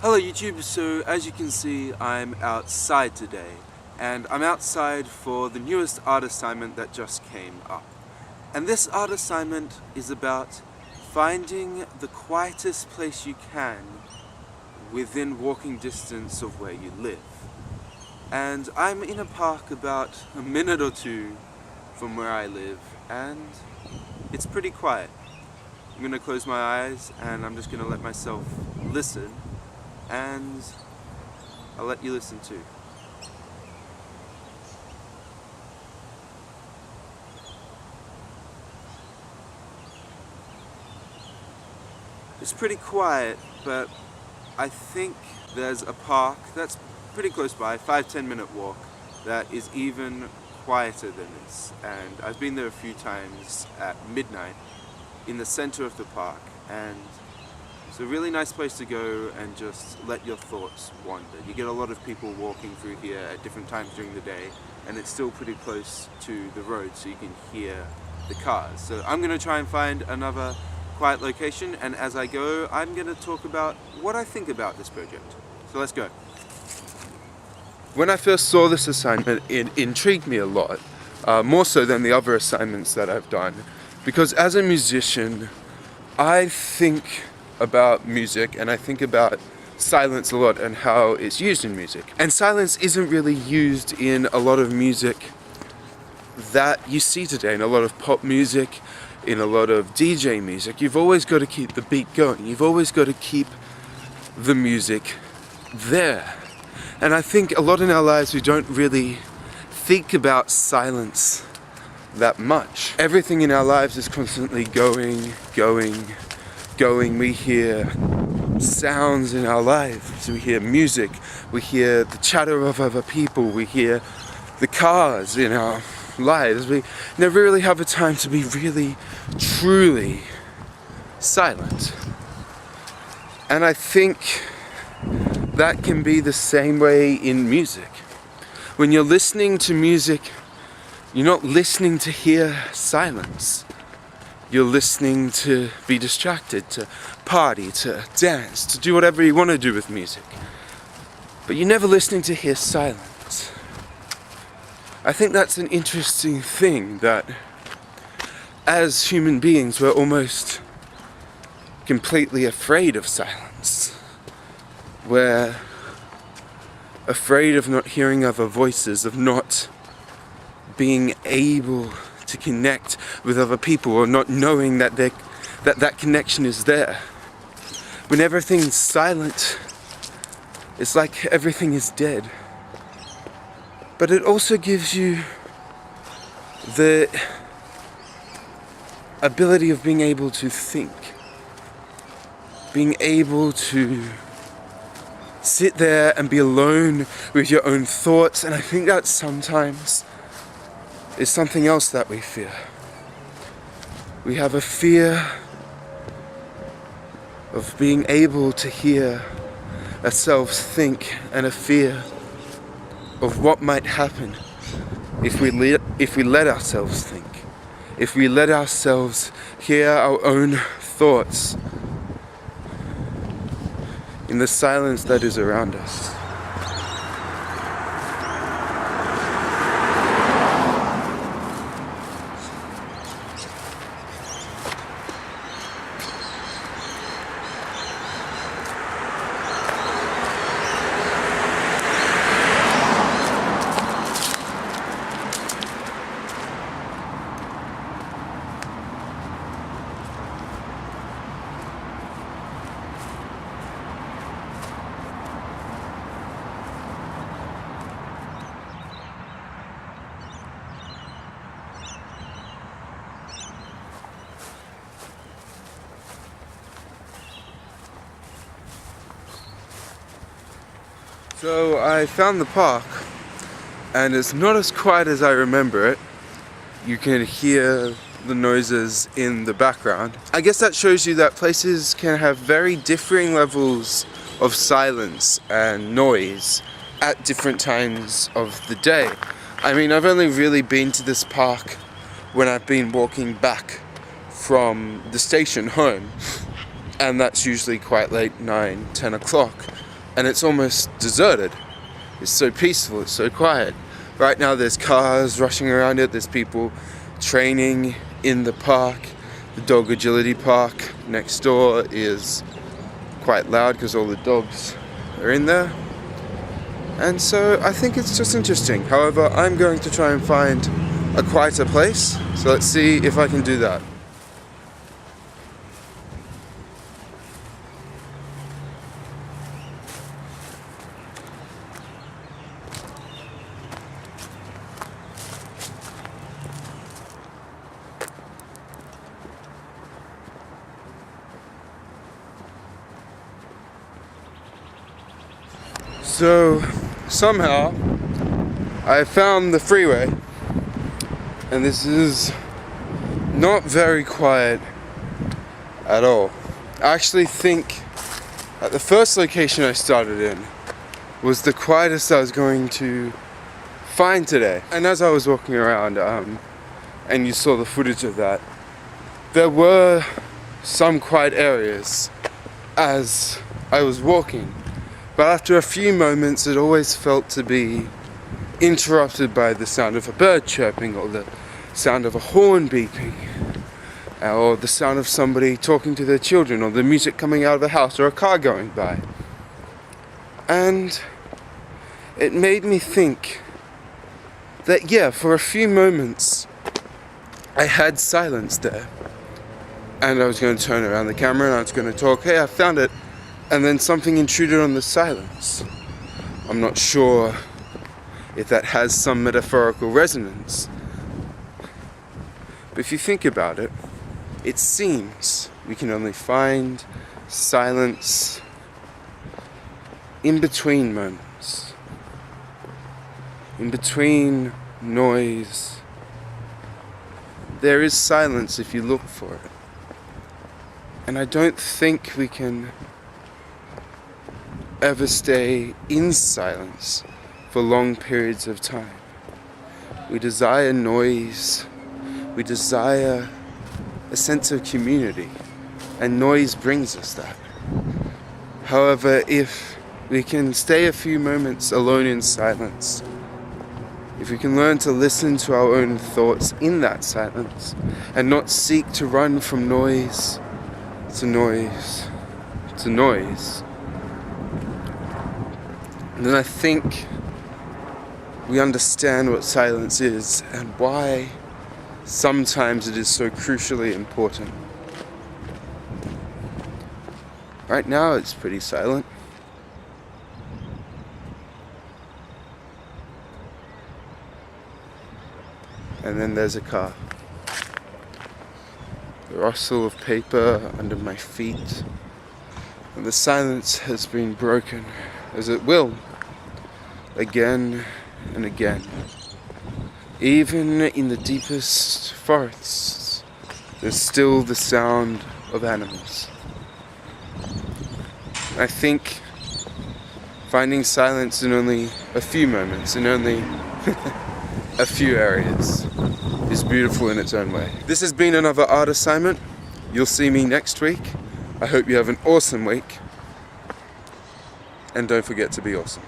Hello YouTube, so as you can see I'm outside today and I'm outside for the newest art assignment that just came up. And this art assignment is about finding the quietest place you can within walking distance of where you live. And I'm in a park about a minute or two from where I live and it's pretty quiet. I'm going to close my eyes and I'm just going to let myself listen. And I'll let you listen too. It's pretty quiet, but I think there's a park that's pretty close by, 5-10 minute walk, that is even quieter than this. And I've been there a few times at midnight in the center of the park, and it's a really nice place to go and just let your thoughts wander. You get a lot of people walking through here at different times during the day, and it's still pretty close to the road so you can hear the cars. So I'm going to try and find another quiet location, and as I go I'm going to talk about what I think about this project. So let's go. When I first saw this assignment, it intrigued me a lot, more so than the other assignments that I've done, because as a musician I think about music and I think about silence a lot and how it's used in music. And silence isn't really used in a lot of music that you see today, in a lot of pop music, in a lot of DJ music. You've always got to keep the beat going. You've always got to keep the music there. And I think a lot in our lives we don't really think about silence that much. Everything in our lives is constantly going. We hear sounds in our lives, we hear music, we hear the chatter of other people, we hear the cars in our lives. We never really have a time to be really, truly silent. And I think that can be the same way in music. When you're listening to music, you're not listening to hear silence. You're listening to be distracted, to party, to dance, to do whatever you want to do with music. But you're never listening to hear silence. I think that's an interesting thing, that as human beings we're almost completely afraid of silence. We're afraid of not hearing other voices, of not being able to connect with other people, or not knowing that that connection is there. When everything's silent, it's like everything is dead. But it also gives you the ability of being able to think, being able to sit there and be alone with your own thoughts. And I think that sometimes is something else that we fear. We have a fear of being able to hear ourselves think, and a fear of what might happen if we let ourselves think, if we let ourselves hear our own thoughts in the silence that is around us. So I found the park, and it's not as quiet as I remember it. You can hear the noises in the background. I guess that shows you that places can have very differing levels of silence and noise at different times of the day. I mean, I've only really been to this park when I've been walking back from the station home, and that's usually quite late, 9, 10 o'clock. and it's almost deserted. It's so peaceful, it's so quiet. Right now there's cars rushing around it, there's people training in the park. The dog agility park next door is quite loud because all the dogs are in there. And so I think it's just interesting. However, I'm going to try and find a quieter place. So let's see if I can do that. So somehow I found the freeway, and this is not very quiet at all. I actually think that the first location I started in was the quietest I was going to find today. And as I was walking around, and you saw the footage of that, there were some quiet areas as I was walking. But after a few moments, it always felt to be interrupted by the sound of a bird chirping, or the sound of a horn beeping, or the sound of somebody talking to their children, or the music coming out of a house, or a car going by. And it made me think that, yeah, for a few moments, I had silence there. And I was going to turn around the camera and I was going to talk, hey, I found it. And then something intruded on the silence. I'm not sure if that has some metaphorical resonance. But if you think about it, it seems we can only find silence in between moments, in between noise. There is silence if you look for it. And I don't think we can ever stay in silence for long periods of time. We desire noise, we desire a sense of community, and noise brings us that. However, if we can stay a few moments alone in silence, if we can learn to listen to our own thoughts in that silence, and not seek to run from noise to noise to noise, then I think we understand what silence is and why sometimes it is so crucially important. Right now it's pretty silent. And then there's a car. The rustle of paper under my feet. And the silence has been broken, as it will, again and again. Even in the deepest forests, there's still the sound of animals. I think finding silence in only a few moments, in only a few areas, is beautiful in its own way. This has been another art assignment. You'll see me next week. I hope you have an awesome week. And don't forget to be awesome.